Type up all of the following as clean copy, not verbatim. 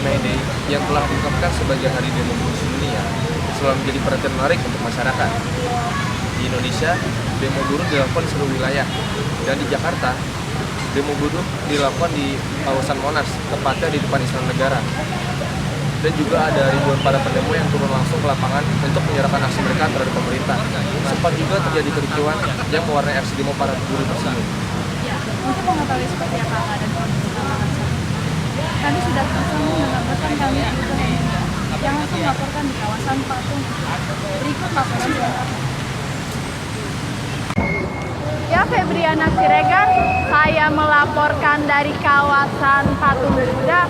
May Day yang telah ditetapkan sebagai hari demo buruh sedunia selalu menjadi perhatian menarik untuk masyarakat. Di Indonesia, demo buruh dilakukan di seluruh wilayah, dan di Jakarta, demo buruh dilakukan di kawasan Monas, tepatnya di depan Istana Negara. Dan juga ada ribuan para pendemo yang turun langsung ke lapangan untuk menyerahkan aksi mereka terhadap pemerintah. Sempat juga terjadi kericuan yang mewarnai aksi demo para buruh tersebut. Untuk mengetahui seperti apa keadaan kondisi lapangan saat ini, kami sudah tersambung dengan rekan kami yang langsung melaporkan di kawasan Patung. Berikut laporan selengkapnya. Ya, Febriana Siregar, saya melaporkan dari kawasan Patung Kuda,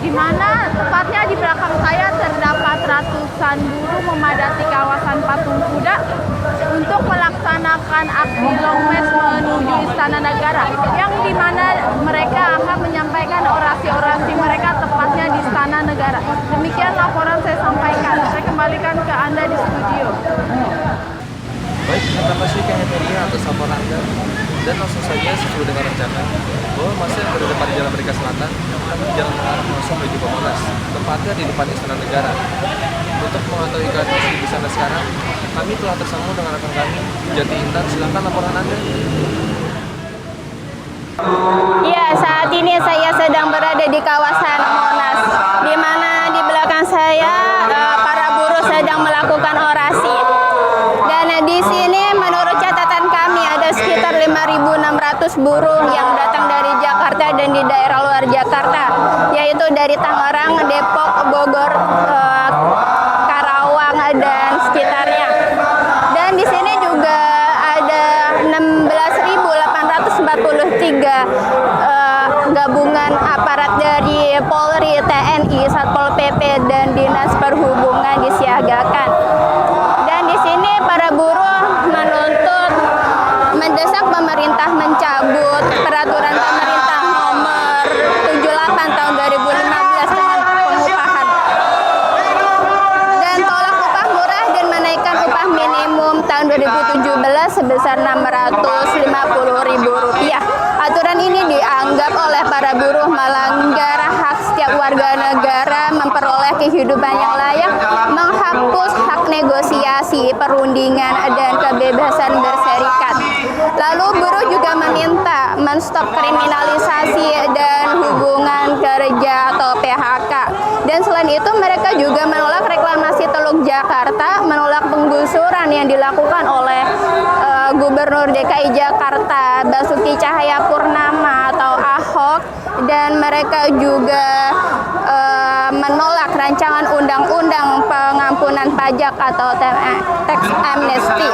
di mana tepatnya di belakang saya terdapat ratusan buruh memadati kawasan Patung Kuda untuk melaksanakan aksi long march menuju Istana Negara, yang di mana mereka akan menyampaikan orasi-orasi mereka tepatnya di Istana Negara. Demikian laporan saya sampaikan. Saya kembalikan ke Anda di studio. Baik, terima kasih Kak Heteria atas laporan Anda. Dan langsung saja sesuai dengan rencana bahwa masa yang berada pada Jalan Merdeka Selatan akan jalan mengarah langsung menuju ke Monas, tepatnya di depan Istana Negara. Untuk mengetahui kondisi di sana sekarang, kami telah tersambung dengan rekan kami, Jati Intan. Silakan laporan Anda. Ya, saat ini saya sedang berada di kawasan Monas, di mana di belakang saya para buruh sedang melakukan orasi. Dan di sini menurut catatan kami ada sekitar 5.600 buruh yang datang dari Jakarta dan di daerah luar Jakarta, yaitu dari Tangerang, Depok, Bogor, Karawang, dan sekitarnya. Dan di sini juga ada 16.843 gabungan aparat dari Polri, TNI, Satpol PP, dan Dinas Perhubungan disiagakan. Dan di sini para buruh menuntut mendesak pemerintah mencabut peraturan pemerintah nomor 78 tahun 2015 tentang pengupahan, dan tolak upah murah dan menaikkan upah minimum tahun 2017 sebesar Rp650.000. Aturan ini dianggap oleh para buruh melanggar hak setiap warga negara memperoleh kehidupan yang layak, menghapus hak negosiasi, perundingan, dan kebebasan berserikat. Lalu buruh juga meminta menstop kriminalisasi dan hubungan kerja atau PHK. Dan selain itu mereka juga menolak reklamasi Teluk Jakarta, menolak penggusuran yang dilakukan oleh Gubernur DKI Jakarta Basuki Cahayapurnama atau Ahok, dan mereka juga menolak rancangan undang-undang pengampunan pajak atau tax amnesty.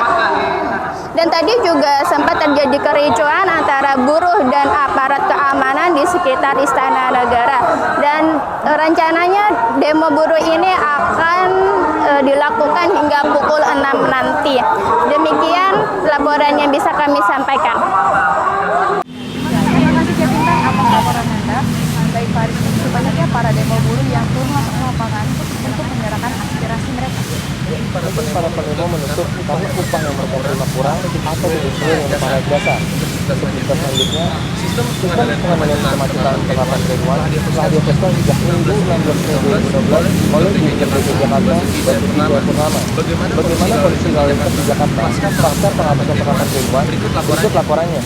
Dan tadi juga sempat terjadi kericuan antara buruh dan aparat keamanan di sekitar Istana Negara. Dan rencananya demo buruh ini akan dilakukan hingga pukul 6 nanti. Demikian laporan yang bisa kami sampaikan. Terima kasih Jatintan atas laporan Anda. Baik Farid, sebanyak para demo buruh yang turun masuk ke lapangan untuk menyerahkan aspirasi mereka. Para pendemo menuntut karena upah yang mereka terima kurang atau tidak sesuai dengan taraf dasar. Selanjutnya, sistem pengendalian kemacetan penerapan Train 1 telah diaplikasikan sejak Minggu 16 Mei 2012 oleh Gubernur DKI Jakarta Basuki Cahayapurnama. Bagaimana kondisi lalu lintas di Jakarta pasca penghapusan penerapan Train 1? Berikut laporannya.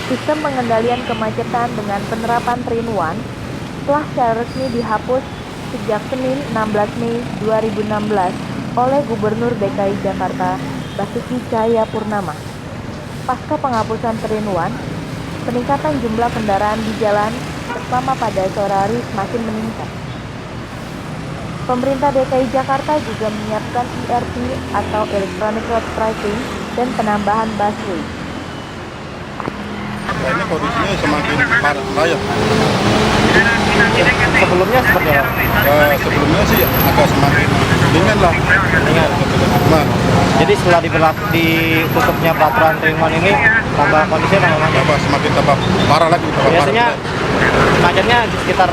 Sistem pengendalian kemacetan dengan penerapan Train 1 telah secara resmi dihapus sejak Senin 16 Mei 2016 oleh Gubernur DKI Jakarta Basuki Cahayapurnama. Pasca penghapusan Train 1, peningkatan jumlah kendaraan di jalan terutama pada sore hari semakin meningkat. Pemerintah DKI Jakarta juga menyiapkan ERP atau Electronic Road Pricing dan penambahan busway. Ini kondisinya semakin parah. Sebelumnya seperti apa? Sebelumnya sih agak semakin ringan lah. Ringan. Jadi setelah ditutupnya peraturan Train 1 ini, tambah kondisinya tambah Semakin tambah parah lagi. biasanya macetnya di sekitar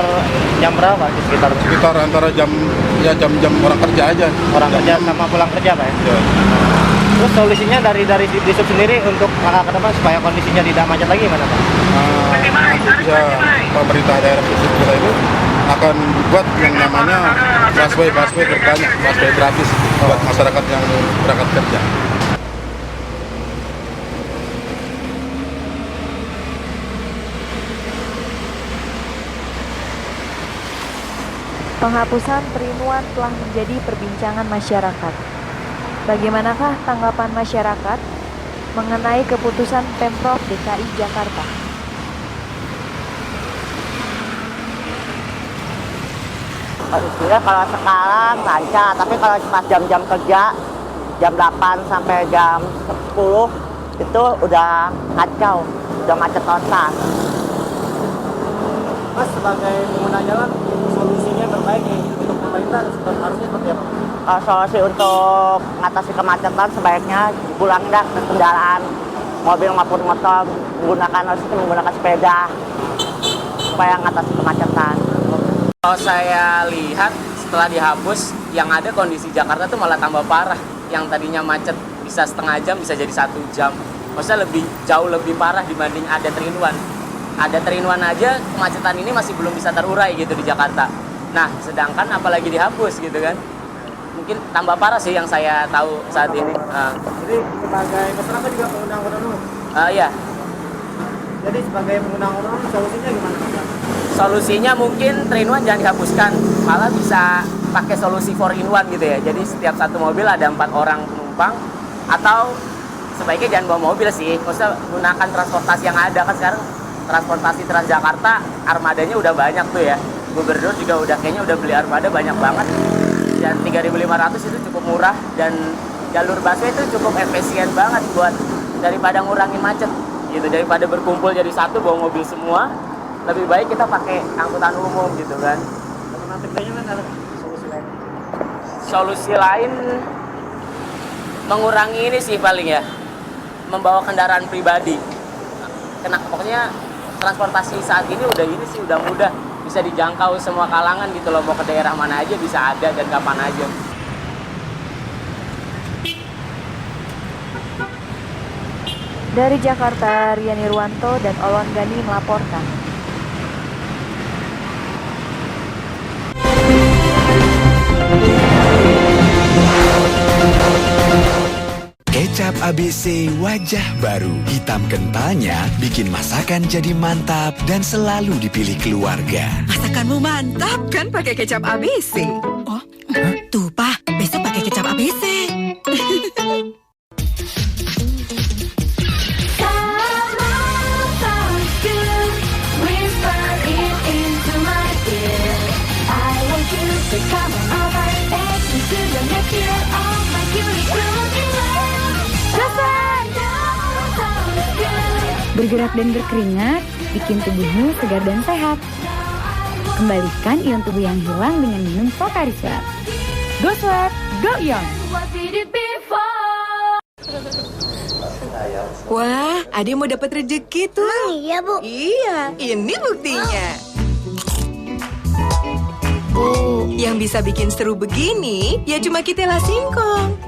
jam berapa? Sekitar antara jam orang kerja aja. Orang kerja sama pulang kerja Pak ya? Ya. Terus solusinya dari Disub sendiri untuk langkah ke depan supaya kondisinya tidak macet lagi gimana Pak? Nanti bisa pemerintah daerah khusus kita itu akan buat yang namanya busway berbanyak, busway gratis buat masyarakat yang berangkat kerja. Penghapusan 3-in-1 telah menjadi perbincangan masyarakat. Bagaimanakah tanggapan masyarakat mengenai keputusan Pemprov DKI Jakarta? Istilah kalau sekarang lancar, tapi kalau pas jam-jam kerja, jam 8 sampai jam 10 itu udah kacau, udah macet total. Mas sebagai pengguna jalan, solusinya terbaik untuk pemerintah harusnya seperti apa? Solusi untuk mengatasi kemacetan sebaiknya dikurangin dah kendaraan mobil maupun motor, menggunakan sepeda supaya mengatasi kemacetan. Kalau saya lihat setelah dihapus, yang ada kondisi Jakarta tuh malah tambah parah. Yang tadinya macet bisa setengah jam, bisa jadi 1 jam. Maksudnya jauh lebih parah dibanding ada 3-in-1. Ada 3-in-1 aja, kemacetan ini masih belum bisa terurai gitu di Jakarta. Nah, sedangkan apalagi dihapus gitu kan. Mungkin tambah parah sih yang saya tahu saat ini. Jadi sebagai masyarakat juga pengguna angkutan umum? Iya. Jadi sebagai pengguna angkutan umum solusinya gimana Pak? Solusinya mungkin 3-in-1 jangan dihapuskan, malah bisa pakai solusi 4-in-1 gitu ya. Jadi setiap satu mobil ada 4 orang penumpang, atau sebaiknya jangan bawa mobil sih, maksudnya gunakan transportasi yang ada. Kan sekarang transportasi Transjakarta armadanya udah banyak tuh ya. Gubernur juga kayaknya udah beli armada banyak banget. Dan 3.500 itu cukup murah, dan jalur busway itu cukup efisien banget buat daripada ngurangin macet gitu, daripada berkumpul jadi satu bawa mobil semua. Lebih baik kita pakai angkutan umum gitu kan. Alternatifnya kan ada solusi lain? Solusi lain mengurangi ini sih paling ya, membawa kendaraan pribadi. Pokoknya transportasi saat ini udah mudah, bisa dijangkau semua kalangan gitu loh, mau ke daerah mana aja bisa ada dan kapan aja. Dari Jakarta, Rian Irwanto dan Olon Gani melaporkan. Kecap ABC wajah baru. Hitam kentalnya bikin masakan jadi mantap dan selalu dipilih keluarga. Masakanmu mantap kan pakai kecap ABC? Oh, tuh Pak, besok pakai kecap ABC. Bergerak dan berkeringat bikin tubuhmu segar dan sehat. Kembalikan ion tubuh yang hilang dengan minum Pocari Sweat. Go Sweat, go Ion. Wah, Ade mau dapat rezeki tuh. Iya, Bu. Iya, ini buktinya. Yang bisa bikin seru begini, ya cuma Kitela Singkong.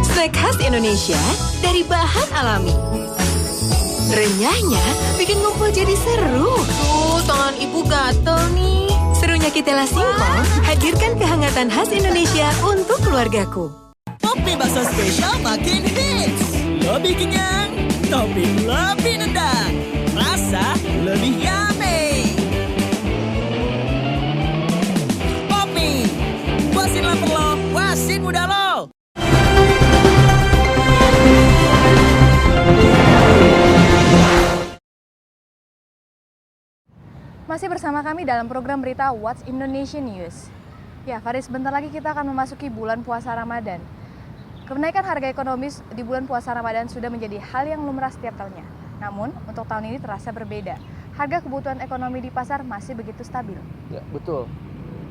Snack khas Indonesia dari bahan alami. Renyahnya bikin ngumpul jadi seru. Tuh, tangan ibu gatel nih. Serunya Kitela Singkong, hadirkan kehangatan khas Indonesia untuk keluargaku. Topping bakso spesial makin hits. Lebih kenyang, topping lebih nendang. Rasa lebih yummy. Topping, puasin lapar lo, puasin muda lo. Masih bersama kami dalam program berita What's Indonesian News. Ya, Faris, sebentar lagi kita akan memasuki bulan puasa Ramadan. Kenaikan harga ekonomis di bulan puasa Ramadan sudah menjadi hal yang lumrah setiap tahunnya. Namun, untuk tahun ini terasa berbeda. Harga kebutuhan ekonomi di pasar masih begitu stabil. Ya, betul.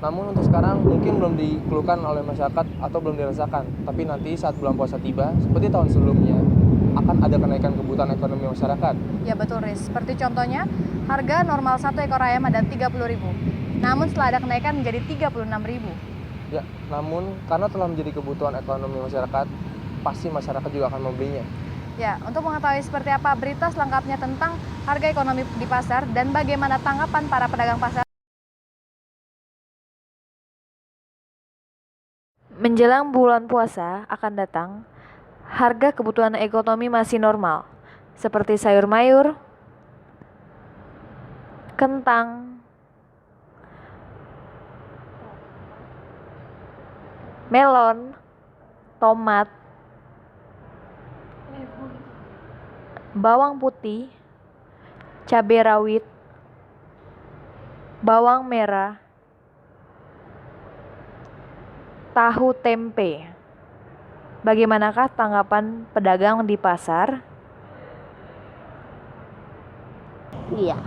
Namun untuk sekarang mungkin belum dikeluhkan oleh masyarakat atau belum dirasakan. Tapi nanti saat bulan puasa tiba, seperti tahun sebelumnya, akan ada kenaikan kebutuhan ekonomi masyarakat. Ya betul, Riz. Seperti contohnya, harga normal 1 ekor ayam ada 30.000. Namun setelah ada kenaikan menjadi 36.000. Ya, namun karena telah menjadi kebutuhan ekonomi masyarakat, pasti masyarakat juga akan membelinya. Ya, untuk mengetahui seperti apa berita selengkapnya tentang harga ekonomi di pasar dan bagaimana tanggapan para pedagang pasar. Menjelang bulan puasa akan datang, harga kebutuhan ekonomi masih normal, seperti sayur mayur, kentang, melon, tomat, bawang putih, cabai rawit, bawang merah, tahu tempe. Bagaimanakah tanggapan pedagang di pasar? Iya.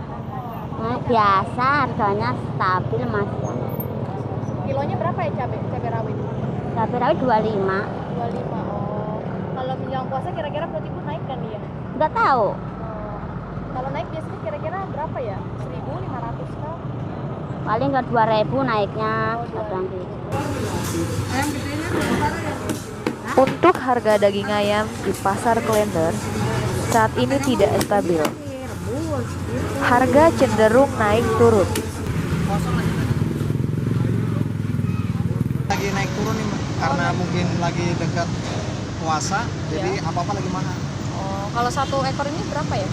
Nah, biasa harganya stabil Mas. Kilonya berapa ya cabai rawit? Cabai rawit 25. 25. Oh. Kalau menjelang puasa kira-kira menurut Ibu naik kan ya? Enggak tahu. Kalau naik biasanya kira-kira berapa ya? 1.500 kah? Paling ke 2.000 naiknya. Untuk harga daging ayam di pasar Klender saat ini tidak stabil. Harga cenderung naik turun. Lagi naik turun nih, karena mungkin lagi dekat puasa, jadi apa-apa lagi mahal. Oh, kalau satu ekor ini berapa ya?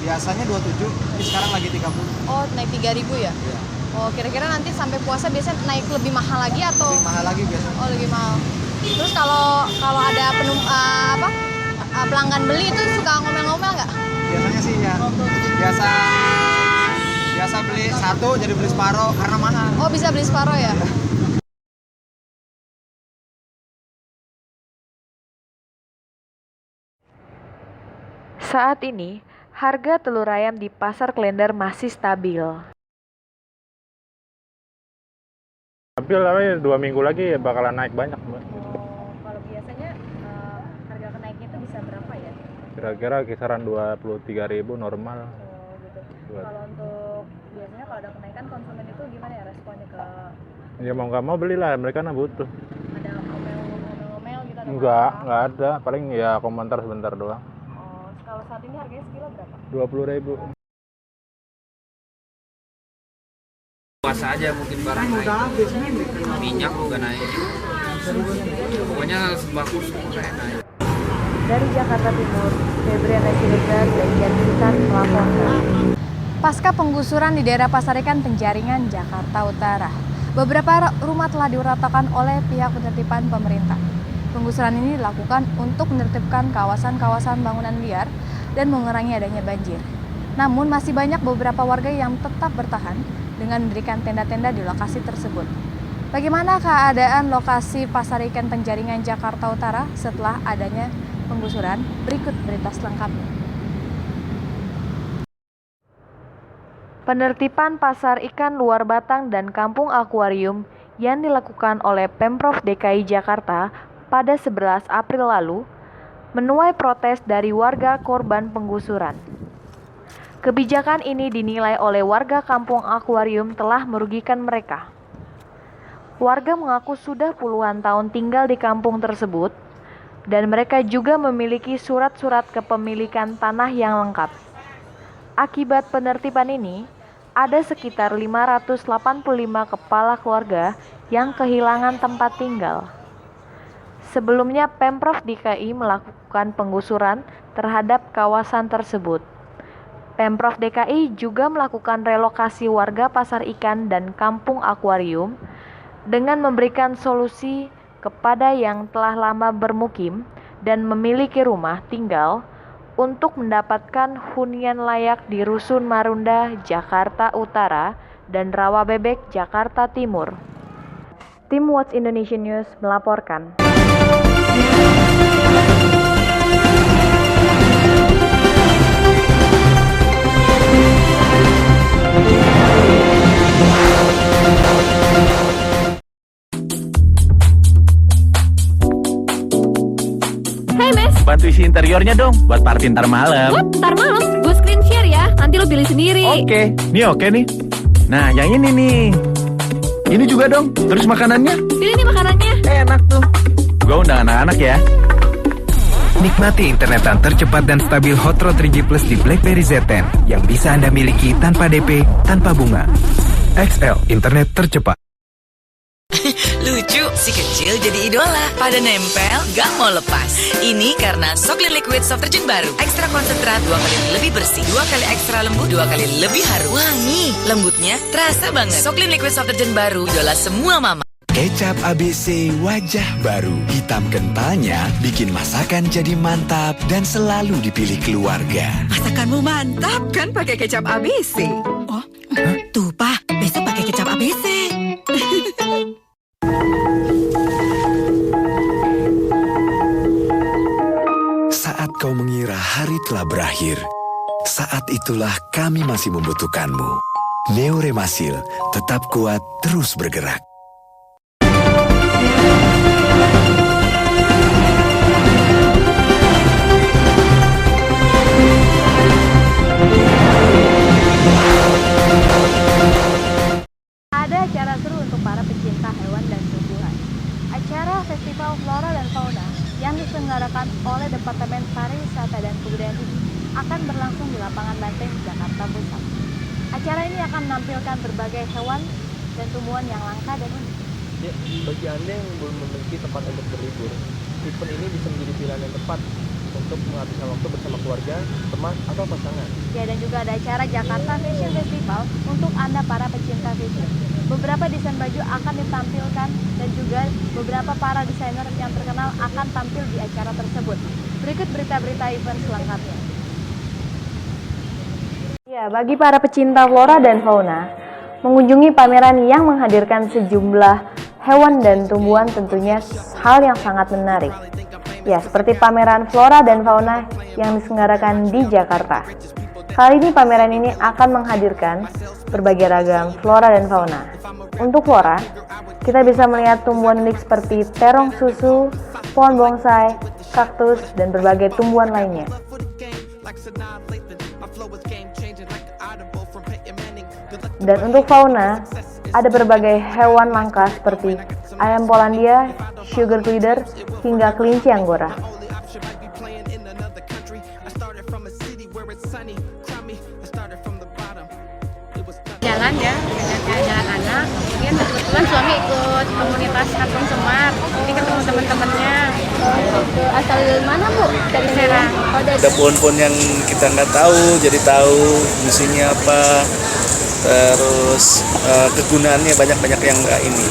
Biasanya 27, tapi sekarang lagi 30. Oh, naik 3.000 ya? Iya. Oh, kira-kira nanti sampai puasa biasanya naik lebih mahal lagi atau? Lebih mahal lagi biasanya. Oh, lebih mahal. Terus kalau ada pelanggan beli itu suka ngomel-ngomel nggak? Biasanya sih ya. Biasa beli satu jadi beli separuh karena mahal. Oh, bisa beli separuh ya? Saat ini, harga telur ayam di pasar Klender masih stabil. Stabil tapi 2 minggu lagi bakalan naik banyak, Mbak. Kalau biasanya harga kenaiknya itu bisa berapa ya? Kira-kira kisaran 23.000 normal. Oh, gitu. Kalau untuk biasanya kalau ada kenaikan konsumen itu gimana ya responnya ke? Ya mau nggak mau belilah, mereka kan butuh. Ada ngomel-ngomel gitu? Nggak ada. Paling ya komentar sebentar doang. Oh, kalau saat ini harganya sekilo berapa? 20.000. Puasa aja mungkin barang naik, minyak juga naik, pokoknya sembako semua kayak naik. Dari Jakarta Timur, Febriana Siregar dan Jantikan melaporkan. Pasca penggusuran di daerah Pasar Ikan Penjaringan, Jakarta Utara, beberapa rumah telah diratakan oleh pihak penertiban pemerintah. Penggusuran ini dilakukan untuk menertibkan kawasan-kawasan bangunan liar dan mengurangi adanya banjir. Namun masih banyak beberapa warga yang tetap bertahan dengan mendirikan tenda-tenda di lokasi tersebut. Bagaimana keadaan lokasi Pasar Ikan Penjaringan Jakarta Utara setelah adanya penggusuran? Berikut berita selengkapnya. Penertiban Pasar Ikan Luar Batang dan Kampung Akuarium yang dilakukan oleh Pemprov DKI Jakarta pada 11 April lalu menuai protes dari warga korban penggusuran. Kebijakan ini dinilai oleh warga Kampung Akuarium telah merugikan mereka. Warga mengaku sudah puluhan tahun tinggal di kampung tersebut dan mereka juga memiliki surat-surat kepemilikan tanah yang lengkap. Akibat penertiban ini, ada sekitar 585 kepala keluarga yang kehilangan tempat tinggal. Sebelumnya Pemprov DKI melakukan penggusuran terhadap kawasan tersebut. Pemprov DKI juga melakukan relokasi warga Pasar Ikan dan Kampung Akuarium dengan memberikan solusi kepada yang telah lama bermukim dan memiliki rumah tinggal untuk mendapatkan hunian layak di Rusun Marunda, Jakarta Utara dan Rawabebek, Jakarta Timur. Tim Watch Indonesia News melaporkan. Hai Mes, bantu isi interiornya dong buat party ntar malam. what? Ntar malam gue screen share ya, nanti lo pilih sendiri. Oke, nih oke nih. Nah yang ini nih. Ini juga dong, terus makanannya. Ini nih makanannya. Enak tuh. Gua undang anak-anak ya. Nikmati internetan tercepat dan stabil Hotro 3G Plus di BlackBerry Z10 yang bisa Anda miliki tanpa DP, tanpa bunga. XL, internet tercepat. Lucu, si kecil jadi idola. Pada nempel, gak mau lepas. Ini karena Soklin Liquid Soft Detergent baru. Ekstra konsentrat 2 kali lebih bersih, 2 kali ekstra lembut, 2 kali lebih harum. Wangi, lembutnya terasa banget. Soklin Liquid Soft Detergent baru, idola semua mama. Kecap ABC wajah baru. Hitam kentalnya bikin masakan jadi mantap dan selalu dipilih keluarga. Masakanmu mantap kan pakai kecap ABC? Oh, tuh Pak, besok pakai kecap ABC. Saat kau mengira hari telah berakhir, saat itulah kami masih membutuhkanmu. Neoremasil, tetap kuat, terus bergerak. Ada acara seru untuk para pecinta hewan dan tumbuhan. Acara Festival Flora dan Fauna yang diselenggarakan oleh Departemen Pariwisata dan Kebudayaan ini akan berlangsung di Lapangan Banteng, Jakarta Pusat. Acara ini akan menampilkan berbagai hewan dan tumbuhan yang langka dan unik. Ya, bagi Anda yang belum memiliki tempat untuk berlibur, event ini bisa menjadi pilihan yang tepat untuk menghabiskan waktu bersama keluarga, teman, atau pasangan. Ya, dan juga ada acara Jakarta Fashion Festival untuk Anda para pecinta fashion. Beberapa desain baju akan ditampilkan dan juga beberapa para desainer yang terkenal akan tampil di acara tersebut. Berikut berita-berita event selengkapnya. Ya, bagi para pecinta flora dan fauna, mengunjungi pameran yang menghadirkan sejumlah hewan dan tumbuhan tentunya hal yang sangat menarik. Ya, seperti pameran flora dan fauna yang diselenggarakan di Jakarta. Kali ini pameran ini akan menghadirkan berbagai ragam flora dan fauna. Untuk flora, kita bisa melihat tumbuhan unik seperti terong susu, pohon bonsai, kaktus, dan berbagai tumbuhan lainnya. Dan untuk fauna, ada berbagai hewan langka seperti ayam Polandia, sugar glider, hingga kelinci Anggora. Jalan ya, jalan anak. Kemudian kebetulan suami ikut komunitas Kampung Semar, jadi ketemu teman-temannya. Asal mana Bu? Dari Serang. Ada pohon-pohon yang kita nggak tahu, jadi tahu fungsinya apa. Terus kegunaannya banyak-banyak yang nggak ini.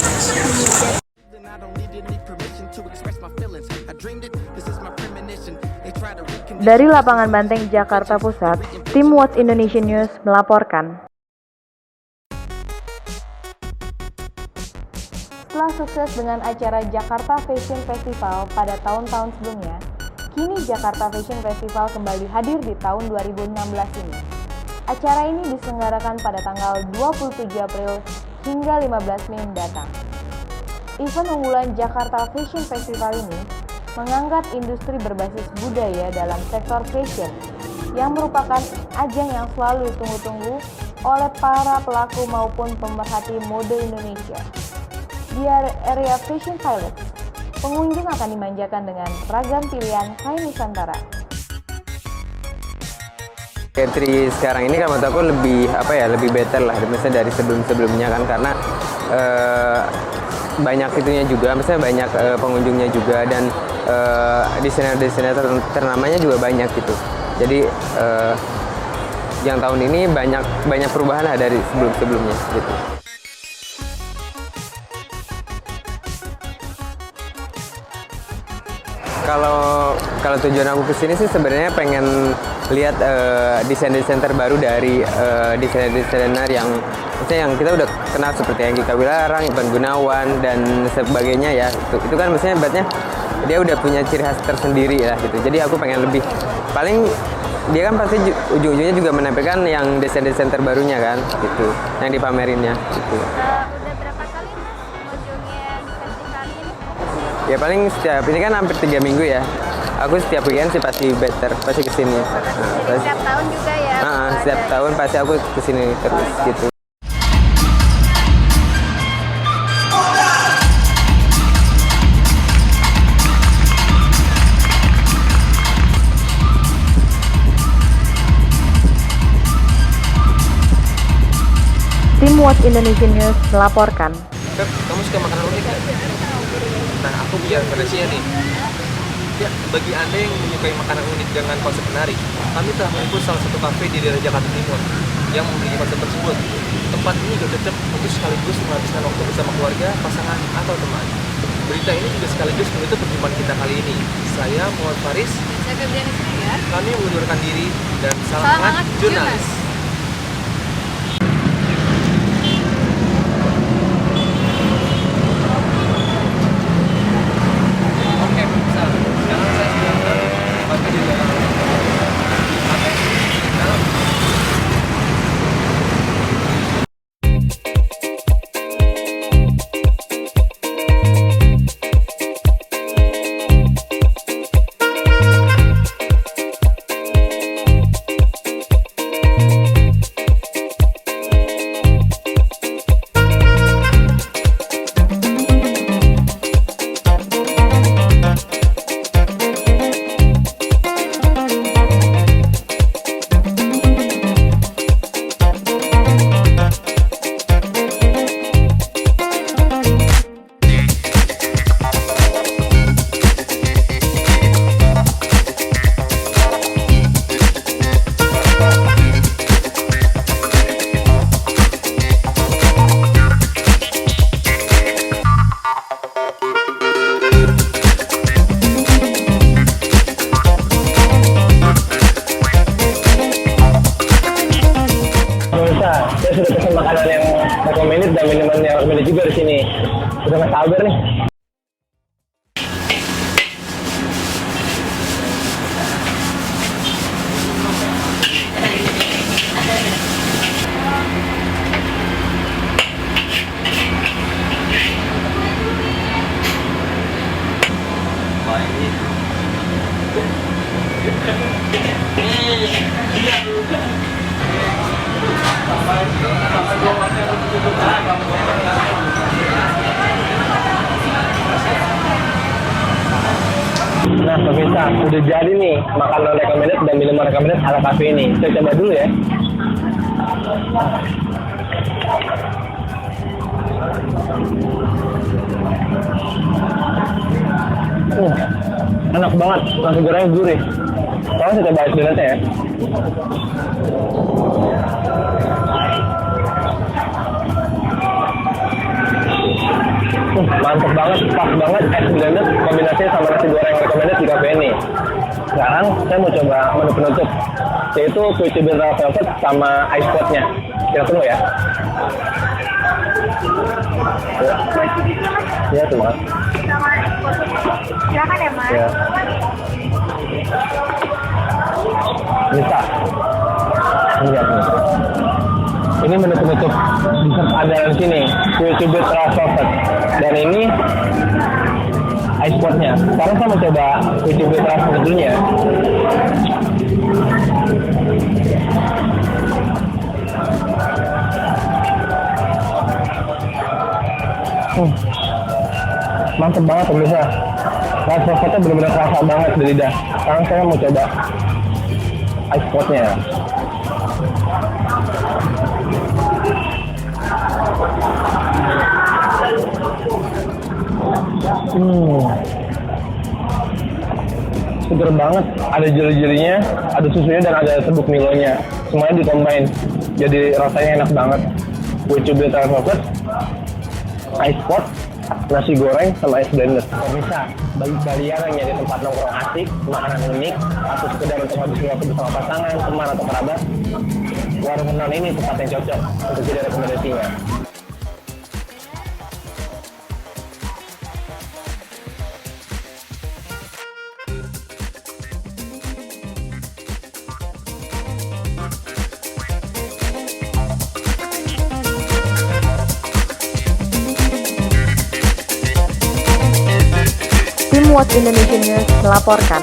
Dari Lapangan Banteng, Jakarta Pusat, tim Watch Indonesia News melaporkan. Setelah sukses dengan acara Jakarta Fashion Festival pada tahun-tahun sebelumnya, kini Jakarta Fashion Festival kembali hadir di tahun 2016 ini. Acara ini diselenggarakan pada tanggal 27 April hingga 15 Mei mendatang. Event unggulan Jakarta Fashion Festival ini mengangkat industri berbasis budaya dalam sektor fashion yang merupakan ajang yang selalu ditunggu-tunggu oleh para pelaku maupun pemerhati mode Indonesia. Di area Fashion Village, pengunjung akan dimanjakan dengan ragam pilihan kain Nusantara. Entry sekarang ini kan menurut aku lebih lebih better lah misalnya dari sebelumnya kan, karena banyak itunya juga, misalnya banyak pengunjungnya juga, dan desainer-desainer ternamanya juga banyak gitu. Jadi yang tahun ini banyak perubahan lah dari sebelumnya gitu. Kalau tujuan aku kesini sih sebenarnya pengen lihat desain-desain terbaru dari desainer-desainer yang kita udah kenal seperti Anggi Kawilarang, Ivan Gunawan dan sebagainya ya. Itu kan maksudnya ibaratnya dia udah punya ciri khas tersendiri lah gitu. Jadi aku pengen lebih, paling dia kan pasti ujung-ujungnya juga menampilkan yang desain-desain terbarunya kan gitu, yang dipamerinnya gitu. Udah berapa kali kunjungin festival ini? Ya paling setiap ini kan hampir 3 minggu ya. Aku setiap weekend sih pasti kesini. Setiap tahun juga ya? Setiap tahun pasti aku kesini terus gitu. Watch Indonesian News melaporkan. Beb, kamu suka makanan unik nggak? Nah, aku punya referensinya nih. Ya, bagi Anda yang menyukai makanan unik dengan konsep menarik, kami telah mengumpul salah satu kafe di daerah Jakarta Timur yang memiliki konsep tersebut. Tempat ini juga cocok untuk sekaligus menghabiskan waktu bersama keluarga, pasangan, atau teman. Berita ini juga sekaligus menutup perjumpaan kita kali ini. Saya Muhammad Faris. Saya Febriana Siregar. Kami mengundurkan diri dan salam hangat jurnalis. Saya sudah pesan makanan yang recommended dan minuman yang recommended juga di sini. Udah nggak sabar nih. Nah pemirsa, udah jadi nih makanan recommended dan minuman recommended ala kafe ini. Saya coba dulu ya. Enak banget, nasi gorengnya gurih. Sekarang saya coba es donatnya ya. Mantap banget, pas banget es blended kombinasinya sama nasi goreng recommended di kafe ini. Sekarang saya mau coba menu penutup, yaitu kue cubit red velvet sama ice potnya. Kita tunggu ya. Ya, terima kasih. Silakan ya, Mas. Ya. Bisa. Lihat nih. Ini menu penutup dessert andalan sini, kue cubit red velvet. Dan ini ice potnya. Sekarang saya mau coba kue cubit red velvet dulu ya. Mantep banget pemirsa. Red velvetnya benar-benar terasa banget di lidah. Sekarang saya mau coba ice potnya. Seger banget, ada jeli-jelinya, ada susunya dan ada serbuk Milonya. Semuanya dikombain, jadi rasanya enak banget. Kue cubit red velvet, ice pot, nasi goreng sama es blender. Pemirsa, bagi kalian yang nyari tempat nongkrong asik, makanan unik, atau sekedar untuk habis waktu bersama pasangan, teman atau kerabat, warung non ini tempat yang cocok untuk jadi rekomendasinya. Tim Watch Indonesian News melaporkan.